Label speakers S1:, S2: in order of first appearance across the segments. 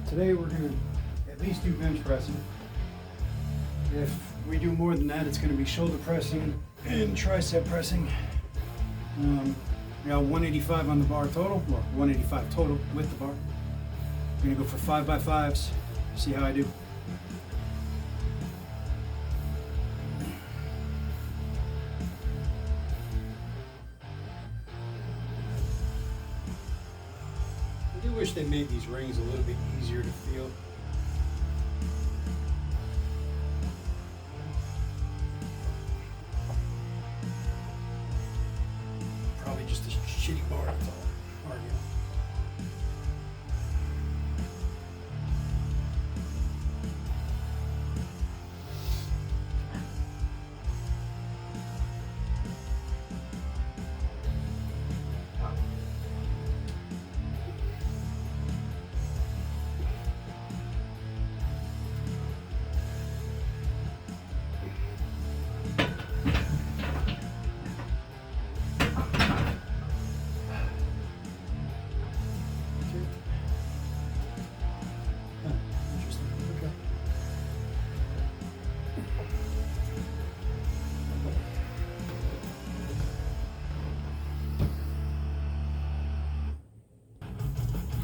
S1: Today we're going to at least do bench pressing. If we do more than that, it's going to be shoulder pressing and tricep pressing. We got 185 on the bar total, well 185 total with the bar. We're going to go for 5x5's, see how I do. I do wish they made these rings a little bit easier to feel. Probably just a shitty bar, that's all. Argue.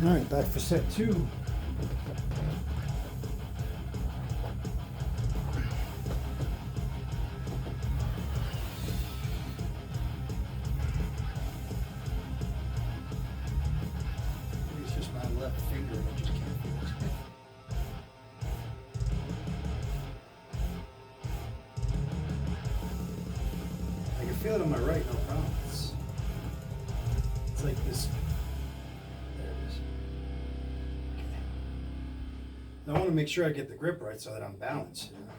S1: All right, back for set 2. Maybe it's just my left finger, I just can't feel it. I can feel it on my right, no problem. It's like this. I want to make sure I get the grip right so that I'm balanced. You know?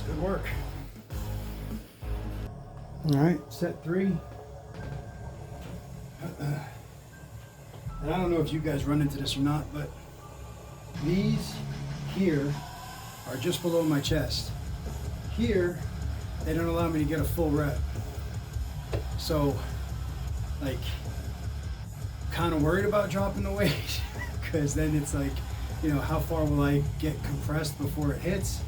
S1: Good work. All right, set 3. And I don't know if you guys run into this or not, but these here are just below my chest. Here, they don't allow me to get a full rep. So, like, kind of worried about dropping the weight because then it's like, you know, how far will I get compressed before it hits?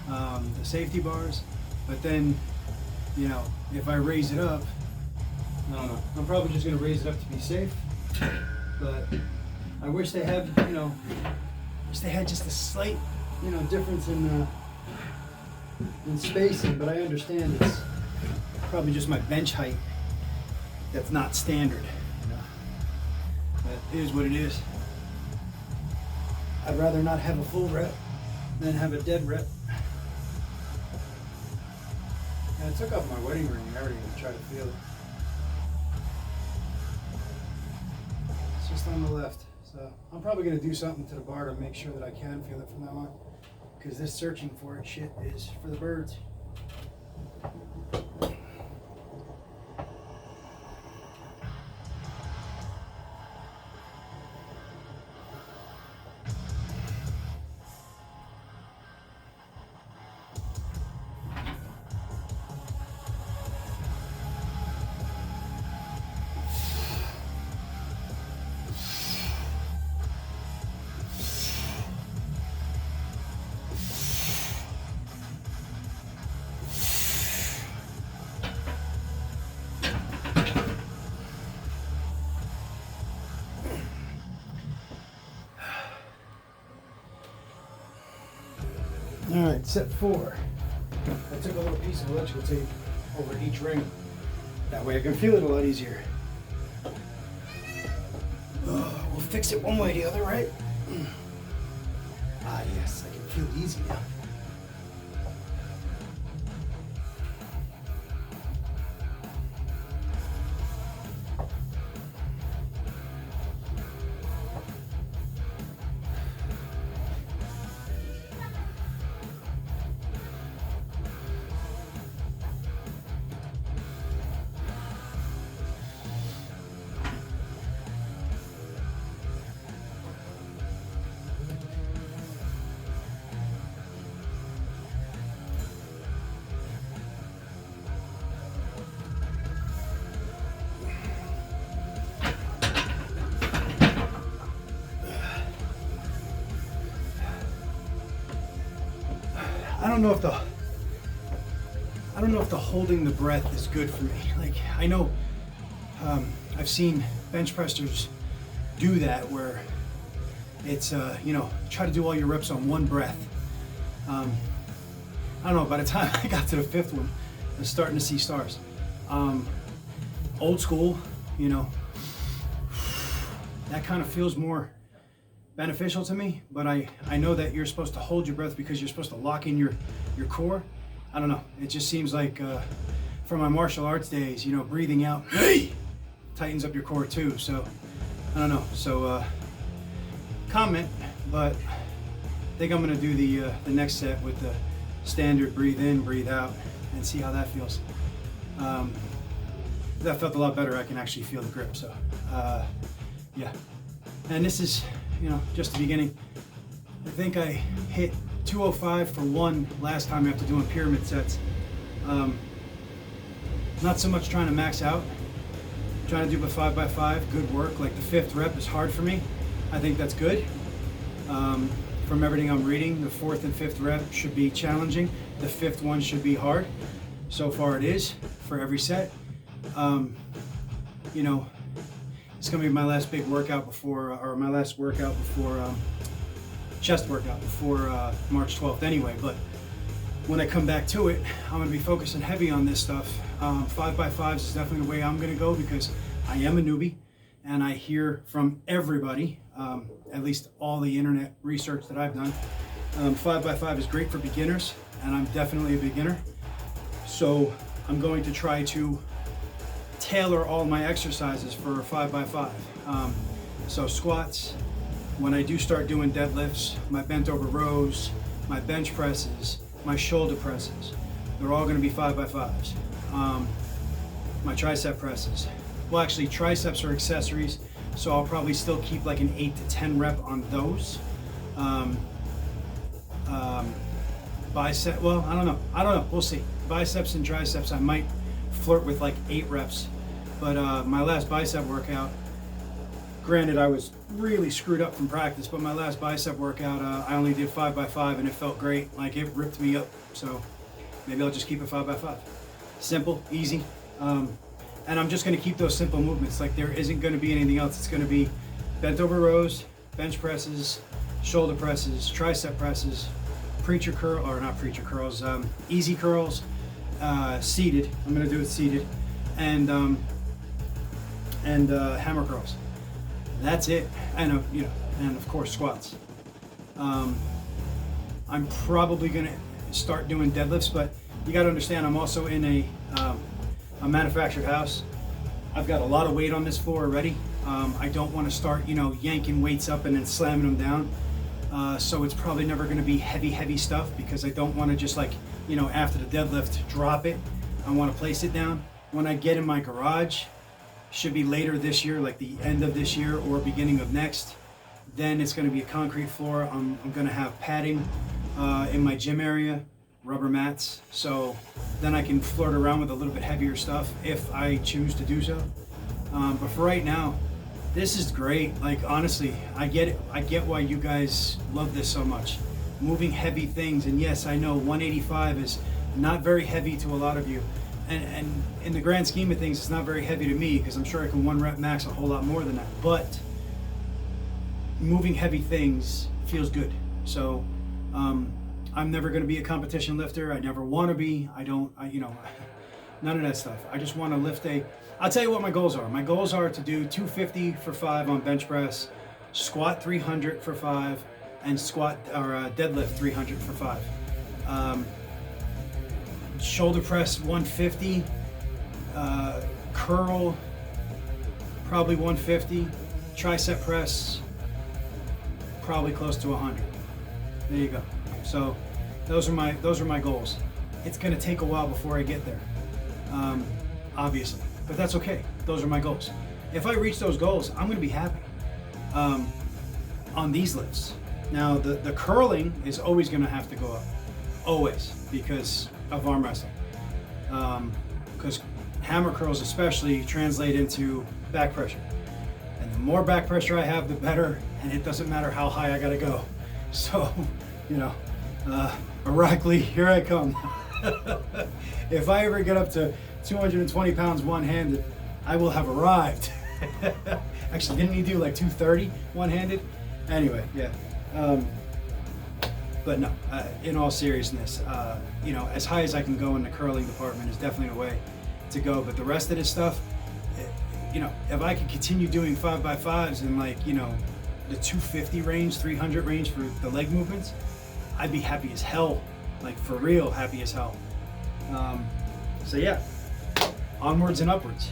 S1: The safety bars, but then, you know, if I raise it up, I don't know. I'm probably just going to raise it up to be safe, but I wish they had, you know, just a slight, you know, difference in spacing, but I understand it's probably just my bench height that's not standard, you know, but it is what it is. I'd rather not have a full rep than have a dead rep. I took off my wedding ring and everything to try to feel it. It's just on the left. So I'm probably going to do something to the bar to make sure that I can feel it from now on. Because this searching for it shit is for the birds. All right, set 4. I took a little piece of electrical tape over each ring. That way I can feel it a lot easier. We'll fix it one way or the other, right? Ah, yes, I can feel it easy now. don't know if the holding the breath is good for me. Like, I know I've seen bench pressers do that where it's you know, try to do all your reps on one breath. I don't know, by the time I got to the fifth one, I was starting to see stars. Old school, you know, that kind of feels more beneficial to me, but I know that you're supposed to hold your breath because you're supposed to lock in your core. I don't know, it just seems like from my martial arts days, you know, breathing out, hey, tightens up your core too. So I don't know, so comment, but I think I'm gonna do the next set with the standard breathe in, breathe out, and see how that feels. That felt a lot better. I can actually feel the grip, so yeah. And this is, you know, just the beginning. I think I hit 205 for one last time after doing pyramid sets. Not so much trying to max out, trying to do a 5x5, good work. Like the fifth rep is hard for me. I think that's good. From everything I'm reading, the fourth and fifth rep should be challenging. The fifth one should be hard. So far it is for every set. You know, it's gonna be my last big workout before, or my last workout before, chest workout before March 12th anyway, but when I come back to it, I'm gonna be focusing heavy on this stuff. 5x5s is definitely the way I'm gonna go because I am a newbie and I hear from everybody, at least all the internet research that I've done. 5x5 is great for beginners and I'm definitely a beginner. So I'm going to try to tailor all my exercises for 5x5. So squats, when I do start doing deadlifts, my bent over rows, my bench presses, my shoulder presses, they're all gonna be 5x5s. My tricep presses. Well, actually triceps are accessories, so I'll probably still keep like an 8 to 10 rep on those. Bicep, well, I don't know, we'll see. Biceps and triceps, I might flirt with like 8 reps. But my last bicep workout, granted I was really screwed up from practice, but my last bicep workout, I only did 5x5 and it felt great. Like it ripped me up. So maybe I'll just keep it 5x5. Simple, easy. And I'm just gonna keep those simple movements. Like there isn't gonna be anything else. It's gonna be bent over rows, bench presses, shoulder presses, tricep presses, preacher curl, or not preacher curls, easy curls, seated. I'm gonna do it seated, and hammer curls. That's it. And you know, and of course squats. I'm probably gonna start doing deadlifts, but you got to understand I'm also in a manufactured house. I've got a lot of weight on this floor already. I don't want to start, you know, yanking weights up and then slamming them down. So it's probably never going to be heavy stuff because I don't want to just like, you know, after the deadlift, drop it. I want to place it down. When I get in my garage, should be later this year, like the end of this year or beginning of next, then it's going to be a concrete floor. I'm going to have padding in my gym area, rubber mats, so then I can flirt around with a little bit heavier stuff if I choose to do so. But for right now, this is great. Like honestly, I get it. I get why you guys love this so much. Moving heavy things, and yes, I know 185 is not very heavy to a lot of you, and in the grand scheme of things, it's not very heavy to me because I'm sure I can one rep max a whole lot more than that. But moving heavy things feels good. So I'm never going to be a competition lifter. I never want to be. You know, none of that stuff. I just want to lift I'll tell you what my goals are. My goals are to do 250 for 5 on bench press, squat 300 for 5, and deadlift 300 for 5. Shoulder press 150, curl probably 150, tricep press probably close to 100. There you go. So those are my goals. It's gonna take a while before I get there, obviously, but that's okay. Those are my goals. If I reach those goals, I'm gonna be happy on these lifts. Now the curling is always gonna have to go up, always, because of arm wrestling. Because hammer curls especially translate into back pressure. And the more back pressure I have, the better, and it doesn't matter how high I gotta go. So, you know, Ironically, here I come. If I ever get up to 220 pounds one-handed, I will have arrived. Actually, didn't he do like 230 one-handed? Anyway, yeah. But no, in all seriousness, you know, as high as I can go in the curling department is definitely a way to go. But the rest of this stuff, you know, if I could continue doing 5x5's in like, you know, the 250 range, 300 range for the leg movements, I'd be happy as hell, like for real happy as hell. So yeah, onwards and upwards.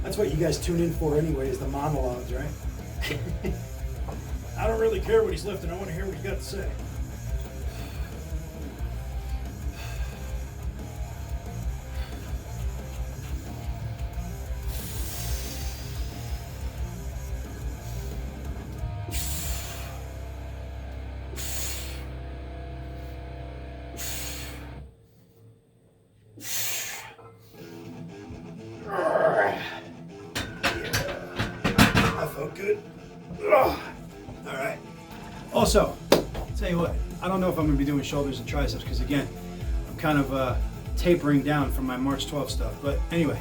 S1: That's what you guys tune in for anyway, is the monologues, right? I don't really care what he's lifting, I want to hear what he's got to say. Good. All right. Also, tell you what, I don't know if I'm going to be doing shoulders and triceps because, again, I'm kind of tapering down from my March 12th stuff. But anyway,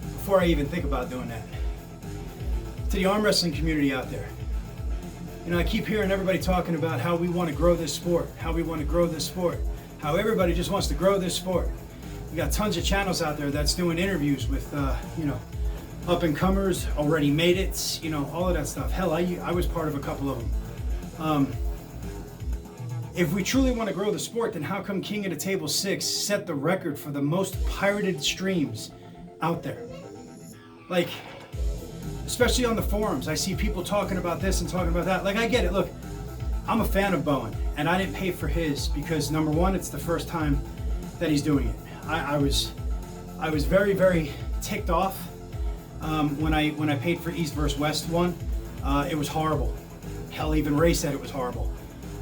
S1: before I even think about doing that, to the arm wrestling community out there, you know, I keep hearing everybody talking about how we want to grow this sport, how everybody just wants to grow this sport. We got tons of channels out there that's doing interviews with, you know, up and comers, already made it, you know, all of that stuff. Hell, I was part of a couple of them. If we truly want to grow the sport, then how come King of the Table 6 set the record for the most pirated streams out there? Like, especially on the forums, I see people talking about this and talking about that. Like, I get it. Look, I'm a fan of Bowen, and I didn't pay for his because, number one, it's the first time that he's doing it. I was very, very ticked off. When I paid for East vs. West one, it was horrible. Hell, even Ray said it was horrible.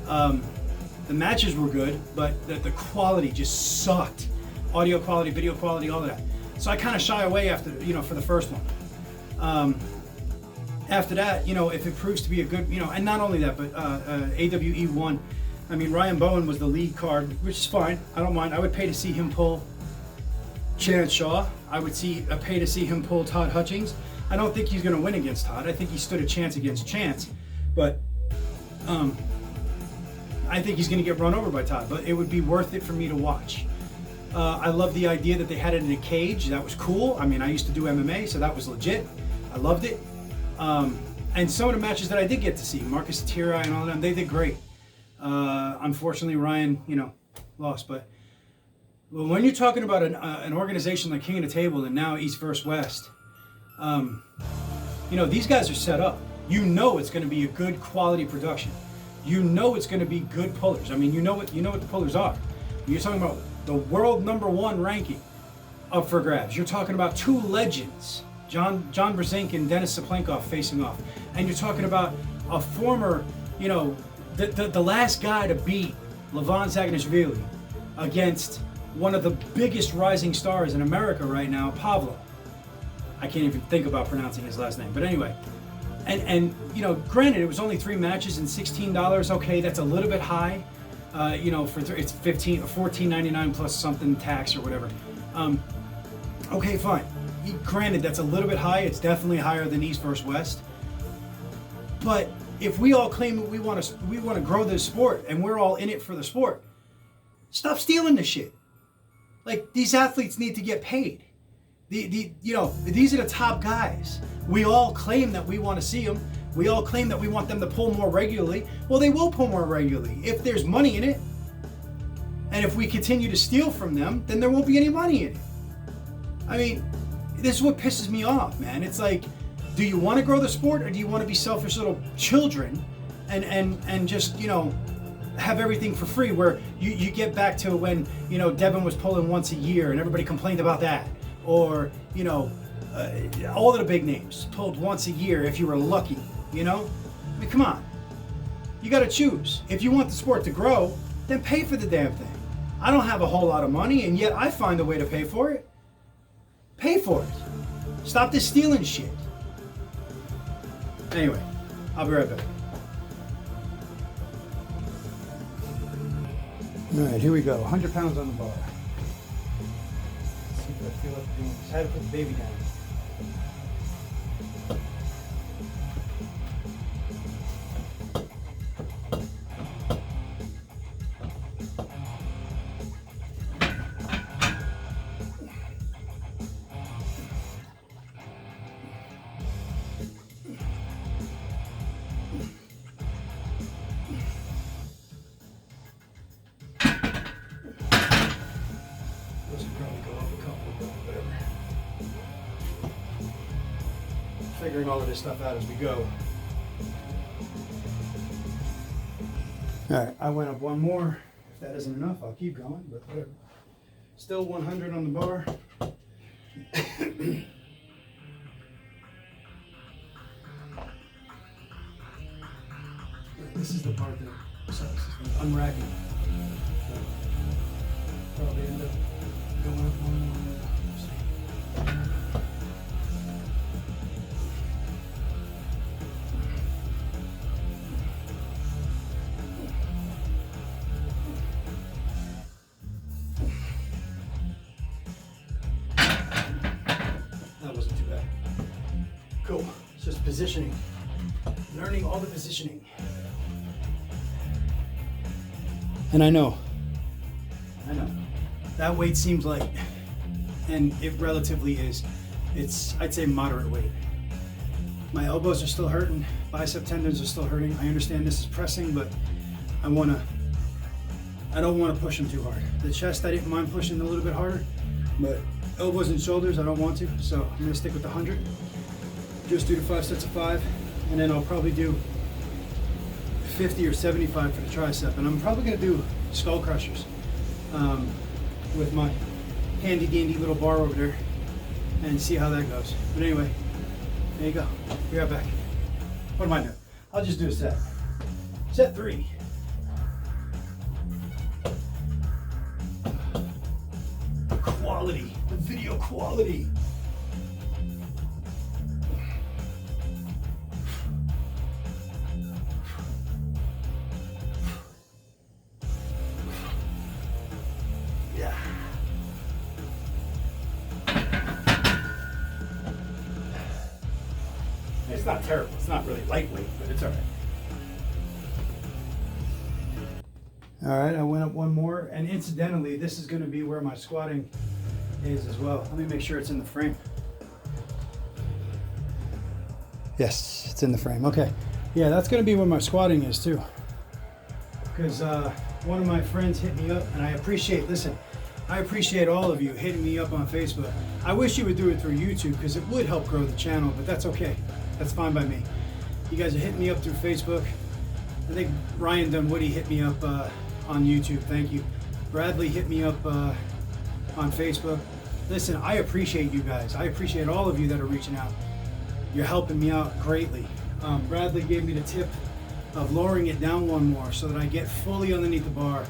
S1: The matches were good, but the quality just sucked. Audio quality, video quality, all of that. So I kind of shy away after, you know, for the first one. After that, you know, if it proves to be a good, you know, and not only that, but AWE won. I mean, Ryan Bowen was the lead card, which is fine. I don't mind. I would pay to see him pull Chance Shaw. I would pay to see him pull Todd Hutchings. I don't think he's going to win against Todd. I think he stood a chance against Chance, but I think he's going to get run over by Todd. But it would be worth it for me to watch. I love the idea that they had it in a cage. That was cool. I mean, I used to do MMA, so that was legit. I loved it. And some of the matches that I did get to see, Marcus Tirai and all of them, they did great. Unfortunately, Ryan, you know, lost, but. Well, when you're talking about an organization like King of the Table and now East vs. West, you know, these guys are set up. You know it's going to be a good quality production. You know it's going to be good pullers. I mean, you know what the pullers are. You're talking about the world #1 ranking up for grabs. You're talking about two legends, John Brzezinski and Denis Saplenkov facing off. And you're talking about a former, you know, the last guy to beat Levon Zagnishvili against one of the biggest rising stars in America right now, Pavlo. I can't even think about pronouncing his last name, but anyway. And you know, granted, it was only 3 matches and $16. Okay, that's a little bit high. You know, it's $14.99 plus something tax or whatever. Okay, fine. Granted, that's a little bit high. It's definitely higher than East vs. West. But if we all claim that we want to grow this sport and we're all in it for the sport, stop stealing this shit. Like, these athletes need to get paid. You know, these are the top guys. We all claim that we want to see them. We all claim that we want them to pull more regularly. Well, they will pull more regularly if there's money in it. And if we continue to steal from them, then there won't be any money in it. I mean, this is what pisses me off, man. It's like, do you want to grow the sport, or do you want to be selfish little children and just, you know, have everything for free, where you get back to when, you know, Devin was pulling once a year and everybody complained about that, or, you know, all of the big names pulled once a year if you were lucky, you know? I mean, come on. You got to choose. If you want the sport to grow, then pay for the damn thing. I don't have a whole lot of money, and yet I find a way to pay for it. Pay for it. Stop this stealing shit. Anyway, I'll be right back. All right, here we go. 100 pounds on the bar. Let's see if I feel like doing this. I had to put the baby down. Figuring all of this stuff out as we go. All right, I went up one more. If that isn't enough, I'll keep going, but whatever. Still 100 on the bar. This is the part that sucks. Unracking. So, probably end up going up one more. We'll see. That wasn't too bad. Cool. It's just positioning. Learning all the positioning. And I know. That weight seems light, and it relatively is. It's, I'd say, moderate weight. My elbows are still hurting, bicep tendons are still hurting. I understand this is pressing, but I don't want to push them too hard. The chest, I didn't mind pushing a little bit harder, but elbows and shoulders, I don't want to. So I'm gonna stick with the 100. Just do the 5 sets of 5, and then I'll probably do 50 or 75 for the tricep. And I'm probably gonna do skull crushers with my handy dandy little bar over there and see how that goes. But anyway, there you go. Be right back. What am I doing? I'll just do a set. Set 3. Quality, the video quality. Yeah. It's not terrible. It's not really lightweight, but it's all right. All right, I went up one more, and incidentally, this is going to be where my squatting is as well. Let me make sure it's in the frame. Yes, it's in the frame. Okay. Yeah, that's going to be where my squatting is too. Because one of my friends hit me up, and I appreciate all of you hitting me up on Facebook. I wish you would do it through YouTube because it would help grow the channel, but that's okay. That's fine by me. You guys are hitting me up through Facebook. I think Ryan Dunwoody hit me up on YouTube. Thank you. Bradley hit me up on Facebook. Listen, I appreciate you guys. I appreciate all of you that are reaching out. You're helping me out greatly. Bradley gave me the tip of lowering it down one more so that I get fully underneath the bar.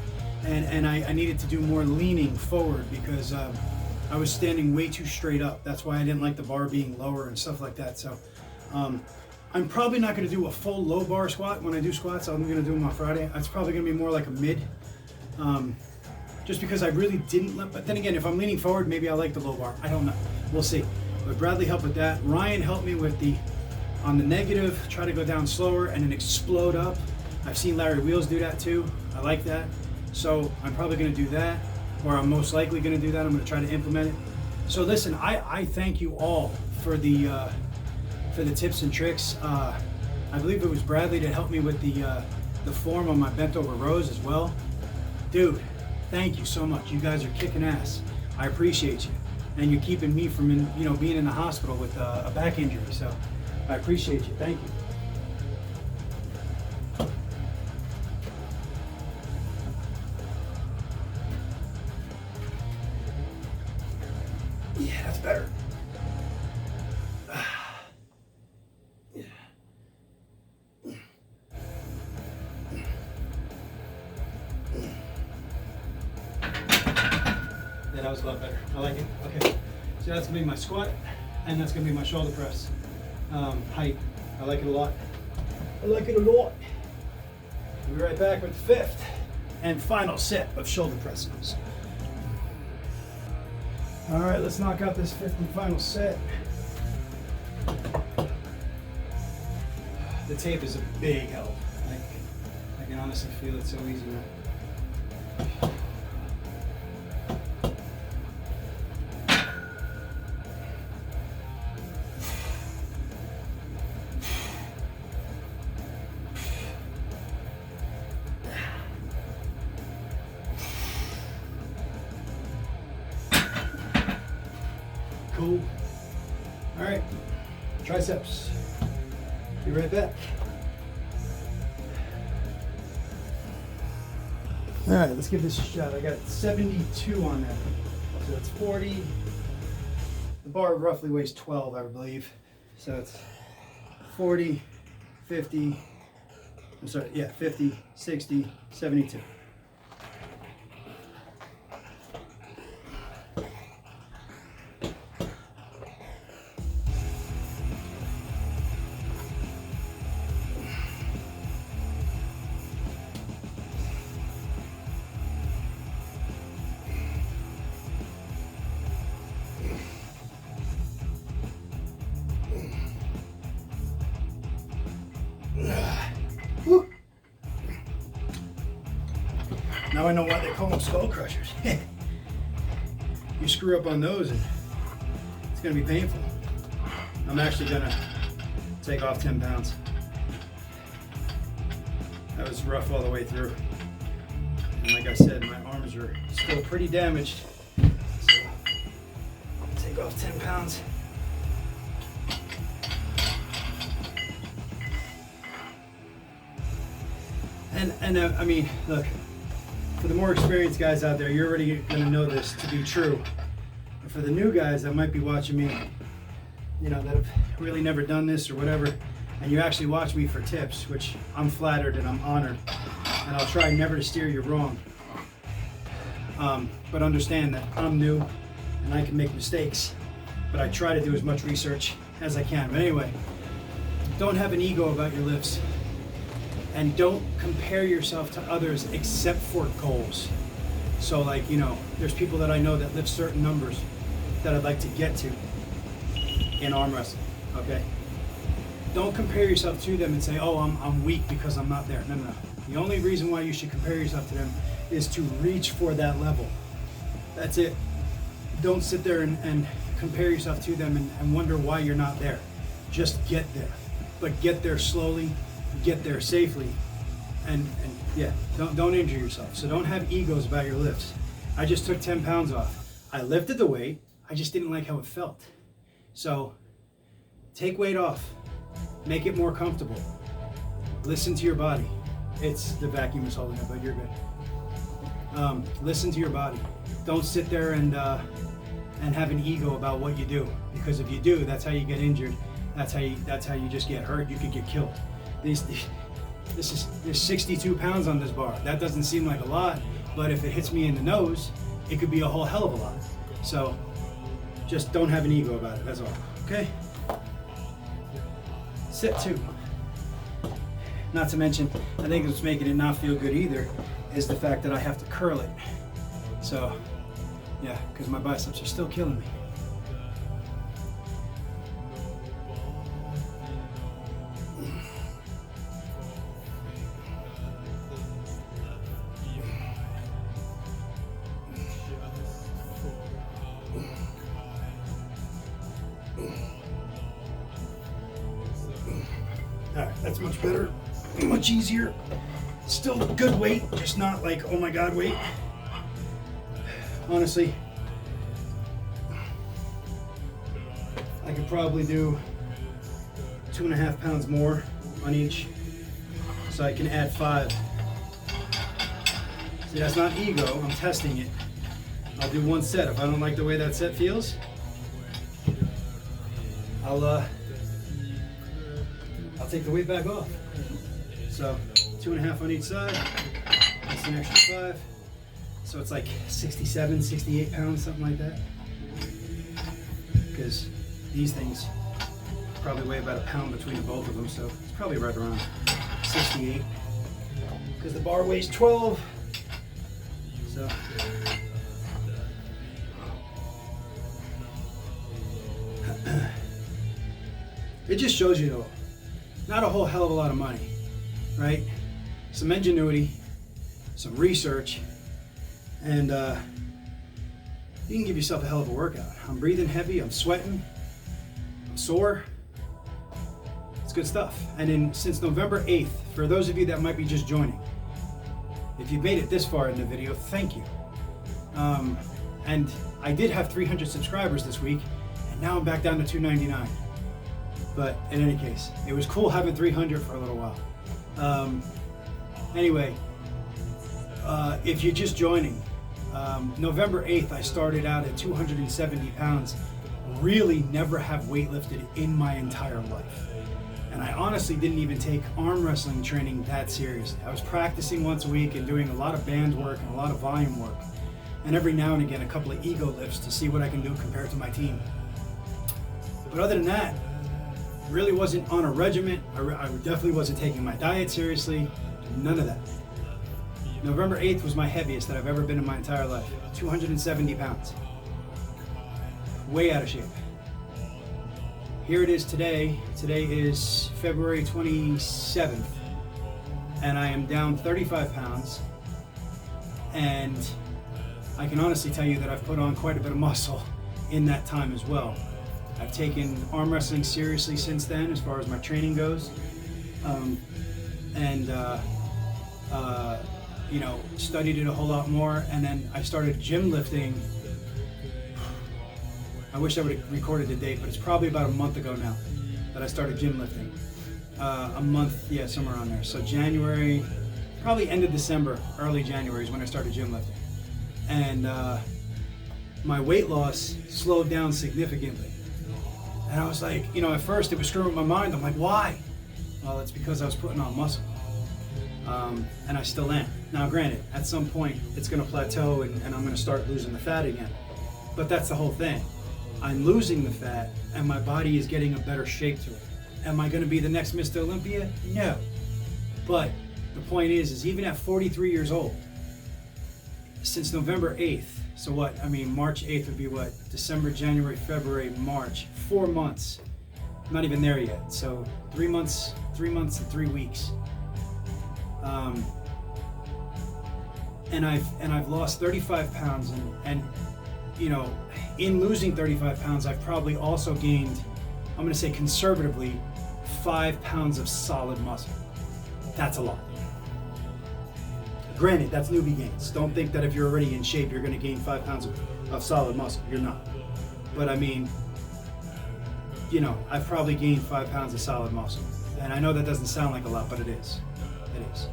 S1: And I needed to do more leaning forward because I was standing way too straight up. That's why I didn't like the bar being lower and stuff like that. So I'm probably not going to do a full low bar squat when I do squats. I'm going to do them on Friday. It's probably going to be more like a mid. Just because I really didn't but then again, if I'm leaning forward, maybe I like the low bar. I don't know. We'll see. But Bradley helped with that. Ryan helped me with on the negative, try to go down slower and then explode up. I've seen Larry Wheels do that too. I like that. So I'm probably going to do that, or I'm most likely going to do that. I'm going to try to implement it. So listen, I thank you all for the tips and tricks. I believe it was Bradley that helped me with the form on my bent over rows as well. Dude, thank you so much. You guys are kicking ass. I appreciate you, and you're keeping me from being in the hospital with a back injury. So I appreciate you. Thank you. Yeah, that's better. Yeah. Yeah, that was a lot better. I like it. Okay, so that's gonna be my squat, and that's gonna be my shoulder press height. I like it a lot. I like it a lot. We'll be right back with the 5th. and final set of shoulder presses. All right, let's knock out this 5th and final set. The tape is a big help. I can honestly feel it so easy now. Cool. All right, triceps. Be right back. All right, let's give this a shot. I got 72 on that. So it's 40. The bar roughly weighs 12, I believe. So it's 40, 50, I'm sorry, yeah, 50, 60, 72. Now I know why they call them skull crushers. You screw up on those and it's gonna be painful. I'm actually gonna take off 10 pounds. That was rough all the way through. And like I said, my arms are still pretty damaged. So I'll take off 10 pounds. And I mean, look, for the more experienced guys out there, you're already going to know this to be true. But for the new guys that might be watching me, you know, that have really never done this or whatever, and you actually watch me for tips, which I'm flattered and I'm honored, and I'll try never to steer you wrong. But understand that I'm new and I can make mistakes, but I try to do as much research as I can. But anyway, don't have an ego about your lifts. And don't compare yourself to others except for goals. So like, you know, there's people that I know that lift certain numbers that I'd like to get to in arm wrestling, okay? Don't compare yourself to them and say, oh, I'm weak because I'm not there. No, no, no. The only reason why you should compare yourself to them is to reach for that level. That's it. Don't sit there and compare yourself to them and wonder why you're not there. Just get there, but get there slowly, get there safely, and yeah, don't injure yourself. So don't have egos about your lifts. I just took 10 pounds off. I lifted the weight, I just didn't like how it felt. So take weight off, make it more comfortable. Listen to your body. It's the vacuum is holding it, but you're good. Listen to your body. Don't sit there and have an ego about what you do, because if you do, that's how you get injured. That's how you just get hurt. You could get killed. There's 62 pounds on this bar. That doesn't seem like a lot, but if it hits me in the nose, it could be a whole hell of a lot. So just don't have an ego about it, that's all, okay? Set 2. Not to mention, I think what's making it not feel good either is the fact that I have to curl it. So yeah, because my biceps are still killing me. Alright, that's much better, much easier. Still good weight, just not like, oh my god weight. Honestly, I could probably do 2.5 pounds more on each, so I can add 5. See, that's not ego, I'm testing it. I'll do one set. If I don't like the way that set feels, I'll take the weight back off. So 2.5 on each side, that's an extra 5. So it's like 67, 68 pounds, something like that. Because these things probably weigh about a pound between the both of them, so it's probably right around 68. Because the bar weighs 12, So. It just shows you, though, not a whole hell of a lot of money, right? Some ingenuity, some research, and you can give yourself a hell of a workout. I'm breathing heavy, I'm sweating, I'm sore. It's good stuff. And since November 8th, for those of you that might be just joining, if you've made it this far in the video, thank you. And I did have 300 subscribers this week, and now I'm back down to 299. But in any case, it was cool having 300 for a little while. Anyway, if you're just joining, November 8th, I started out at 270 pounds, really never have weightlifted in my entire life. And I honestly didn't even take arm wrestling training that seriously. I was practicing once a week and doing a lot of band work and a lot of volume work. And every now and again, a couple of ego lifts to see what I can do compared to my team. But other than that, really wasn't on a regiment. I definitely wasn't taking my diet seriously. None of that. November 8th was my heaviest that I've ever been in my entire life. 270 pounds. Way out of shape. Here it is today. Today is February 27th. And I am down 35 pounds. And I can honestly tell you that I've put on quite a bit of muscle in that time as well. I've taken arm wrestling seriously since then as far as my training goes. Studied it a whole lot more, and then I started gym lifting. I wish I would have recorded the date, but it's probably about a month ago now that I started gym lifting. A month, yeah, somewhere around there. So January, probably end of December, early January is when I started gym lifting. And my weight loss slowed down significantly. And I was like, at first it was screwing with my mind. I'm like, why? Well, it's because I was putting on muscle. And I still am. Now, granted, at some point it's going to plateau and I'm going to start losing the fat again. But that's the whole thing. I'm losing the fat and my body is getting a better shape to it. Am I going to be the next Mr. Olympia? No. But the point is even at 43 years old, since November 8th, so what? March 8th would be what? December, January, February, March. 4 months. I'm not even there yet. So 3 months and 3 weeks. And I've lost 35 pounds, and in losing 35 pounds, I've probably also gained, I'm going to say conservatively, 5 pounds of solid muscle. That's a lot. Granted, that's newbie gains. Don't think that if you're already in shape, you're going to gain 5 pounds of solid muscle. You're not. But I've probably gained 5 pounds of solid muscle. And I know that doesn't sound like a lot, but it is. It is.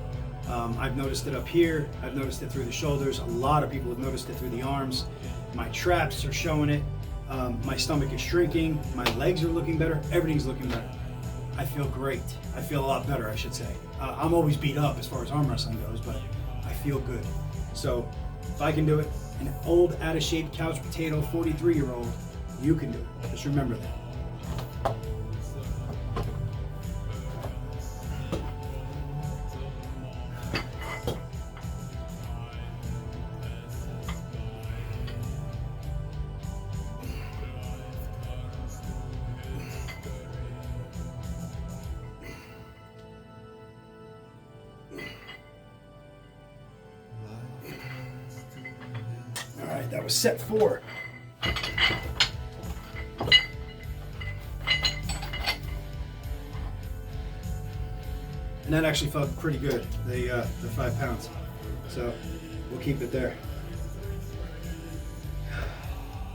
S1: I've noticed it up here. I've noticed it through the shoulders. A lot of people have noticed it through the arms. My traps are showing it. My stomach is shrinking. My legs are looking better. Everything's looking better. I feel great. I feel a lot better, I should say. I'm always beat up as far as arm wrestling goes, but I feel good. So if I can do it, an old, out-of-shape couch potato 43-year-old, you can do it. Just remember that. All right, that was set 4. And that actually felt pretty good, the 5 pounds. So we'll keep it there.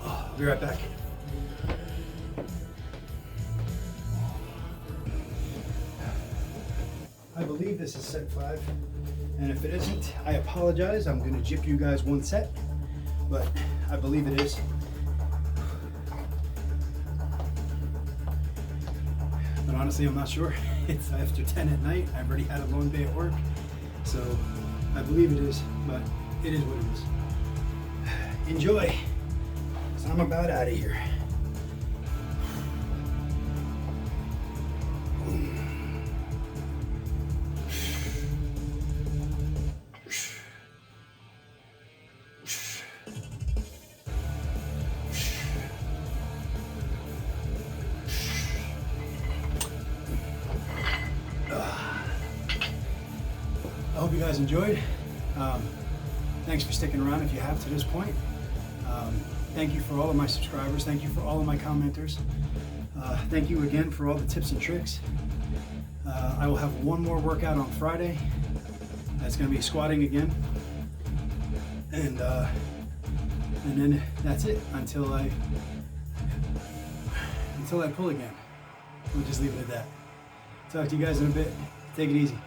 S1: I'll be right back. I believe this is set 5. And if it isn't, I apologize. I'm going to jip you guys one set. But I believe it is. But honestly, I'm not sure. It's after 10 at night. I've already had a long day at work. So I believe it is, but it is what it is. Enjoy. So I'm about out of here. guys enjoyed. Thanks for sticking around if you have to this point. Thank you for all of my subscribers. Thank you for all of my commenters. Thank you again for all the tips and tricks. I will have one more workout on Friday. That's going to be squatting again. And then that's it until I pull again. We'll just leave it at that. Talk to you guys in a bit. Take it easy.